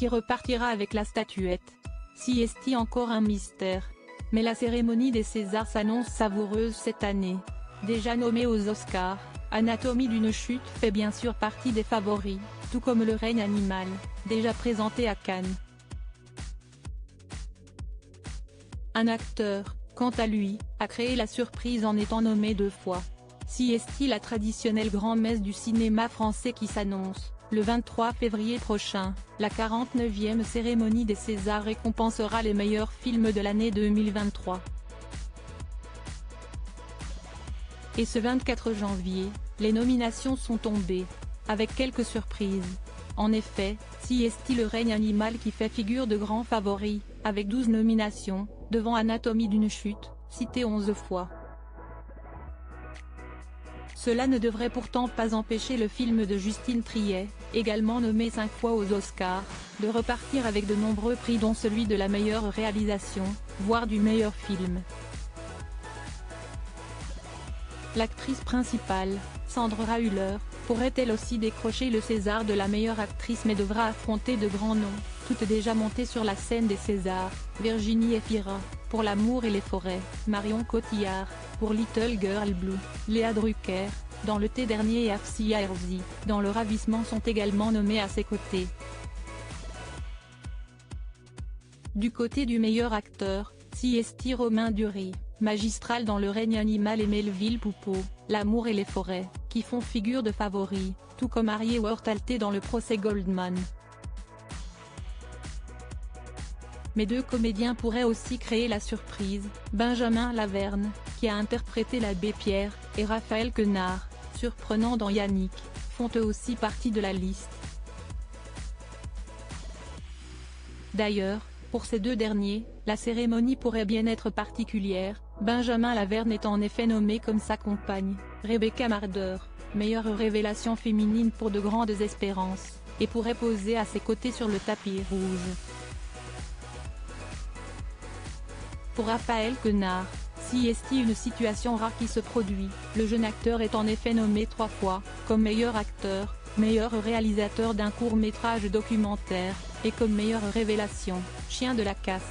qui repartira avec la statuette. Si est-il encore un mystère. Mais la cérémonie des Césars s'annonce savoureuse cette année. Déjà nommée aux Oscars, Anatomie d'une chute fait bien sûr partie des favoris, tout comme Le règne animal, déjà présenté à Cannes. Un acteur, quant à lui, a créé la surprise en étant nommé 2 fois. Si est-il la traditionnelle grand-messe du cinéma français qui s'annonce. Le 23 février prochain, la 49e cérémonie des Césars récompensera les meilleurs films de l'année 2023. Et ce 24 janvier, les nominations sont tombées. Avec quelques surprises. En effet, Si est-il Le règne animal qui fait figure de grand favori, avec 12 nominations, devant Anatomie d'une chute, cité 11 fois. Cela ne devrait pourtant pas empêcher le film de Justine Triet, également nommé 5 fois aux Oscars, de repartir avec de nombreux prix dont celui de la meilleure réalisation, voire du meilleur film. L'actrice principale, Sandra Hüller, pourrait elle aussi décrocher le César de la meilleure actrice mais devra affronter de grands noms, toutes déjà montées sur la scène des Césars, Virginie Efira, pour L'amour et les forêts, Marion Cotillard, pour Little Girl Blue, Léa Drucker, dans l'été dernier et Afsia Herzi, dans Le ravissement sont également nommés à ses côtés. Du côté du meilleur acteur, Si est-il Romain Duris, magistral dans Le règne animal et Melville Poupeau, L'amour et les forêts, qui font figure de favoris, tout comme Harry Wortalté dans Le procès Goldman. Mais 2 comédiens pourraient aussi créer la surprise, Benjamin Laverne, qui a interprété l'abbé Pierre, et Raphaël Quenard, surprenant dans Yannick, font eux aussi partie de la liste. D'ailleurs, pour ces 2 derniers, la cérémonie pourrait bien être particulière, Benjamin Laverne est en effet nommé comme sa compagne, Rebecca Marder, meilleure révélation féminine pour De grandes espérances, et pourrait poser à ses côtés sur le tapis rouge. Pour Raphaël Quenard, Si est-il une situation rare qui se produit, le jeune acteur est en effet nommé 3 fois, comme meilleur acteur, meilleur réalisateur d'un court-métrage documentaire, et comme meilleure révélation, Chien de la casse.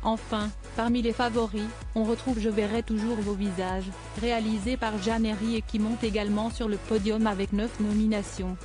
Enfin, parmi les favoris, on retrouve Je verrai toujours vos visages, réalisé par Jeanne Herry et qui monte également sur le podium avec 9 nominations.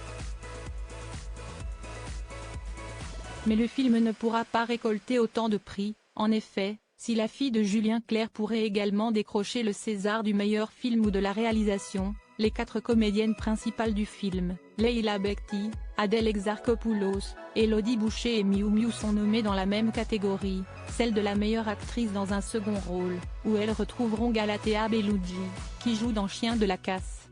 Mais le film ne pourra pas récolter autant de prix, en effet. Si La fille de Julien Clerc pourrait également décrocher le César du meilleur film ou de la réalisation, les 4 comédiennes principales du film, Leila Bekti, Adèle Exarchopoulos, Élodie Boucher et Miou Miou sont nommées dans la même catégorie, celle de la meilleure actrice dans un second rôle, où elles retrouveront Galatea Bellucci, qui joue dans Chien de la casse.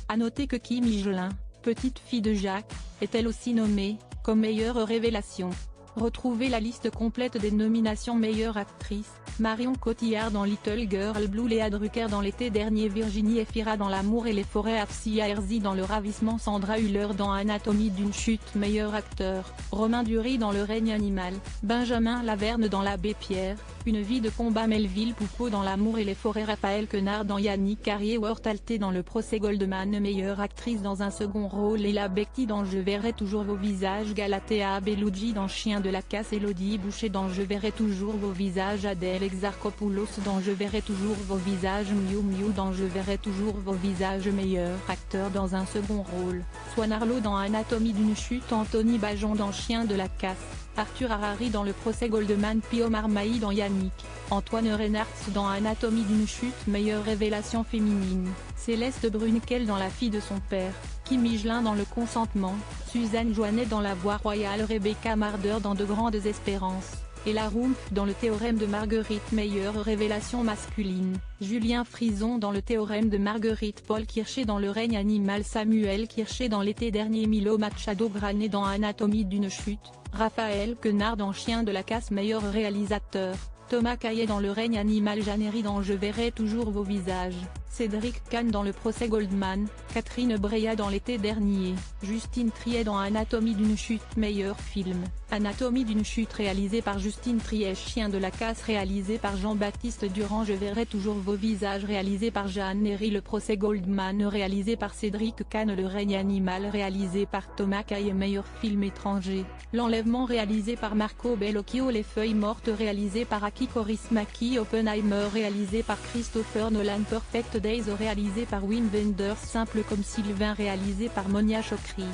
A noter que Kim Higelin, petite fille de Jacques, est elle aussi nommée, comme meilleure révélation. Retrouvez la liste complète des nominations meilleure actrice, Marion Cotillard dans Little Girl Blue, Léa Drucker dans l'été dernier, Virginie Efira dans L'amour et les forêts, Afsia Herzi dans Le ravissement, Sandra Hüller dans Anatomie d'une chute, meilleur acteur, Romain Duris dans Le règne animal, Benjamin Laverne dans l'abbé Pierre, Une vie de combat, Melville Poupeau dans L'amour et les forêts, Raphaël Quenard dans Yannick, Harry Wortalté dans Le procès Goldman, meilleure actrice dans un second rôle, Leila Bekti dans Je verrai toujours vos visages, Galatea Bellucci dans Chien de la casse, Élodie Boucher dans Je verrai toujours vos visages, Adèle Exarchopoulos dans Je verrai toujours vos visages, Miou Miou dans Je verrai toujours vos visages, meilleur acteur dans un second rôle, Swan Arlo dans Anatomie d'une chute, Anthony Bajon dans Chien de la casse, Arthur Harari dans Le procès Goldman, Pio Marmaille dans Yannick, Antoine Reinhardt dans Anatomie d'une chute, meilleure révélation féminine, Céleste Brunkel dans La fille de son père, Kim Higelin dans Le consentement, Suzanne Joannet dans La voie royale, Rebecca Marder dans De grandes espérances, et La Rumpf dans Le théorème de Marguerite, meilleure révélation masculine, Julien Frison dans Le théorème de Marguerite, Paul Kircher dans Le règne animal, Samuel Kircher dans l'été dernier, Milo Machado Granet dans Anatomie d'une chute, Raphaël Quenard dans Chien de la casse, meilleur réalisateur, Thomas Caillet dans Le règne animal, Jeanne Herry dans Je verrai toujours vos visages, Cédric Kahn dans le procès Goldman, Catherine Breillat dans l'été dernier, Justine Triet dans Anatomie d'une chute meilleur film, Anatomie d'une chute réalisé par Justine Triet, Chien de la casse réalisé par Jean-Baptiste Durand, Je verrai toujours vos visages réalisé par Jeanne Nery, Le procès Goldman réalisé par Cédric Kahn, Le règne animal réalisé par Thomas Caille, meilleur film étranger, L'enlèvement réalisé par Marco Bellocchio, Les feuilles mortes réalisé par Aki Kaurismäki, Oppenheimer réalisé par Christopher Nolan, Perfect Days réalisé par Wim Wenders, Simple comme Sylvain réalisé par Monia Chokri.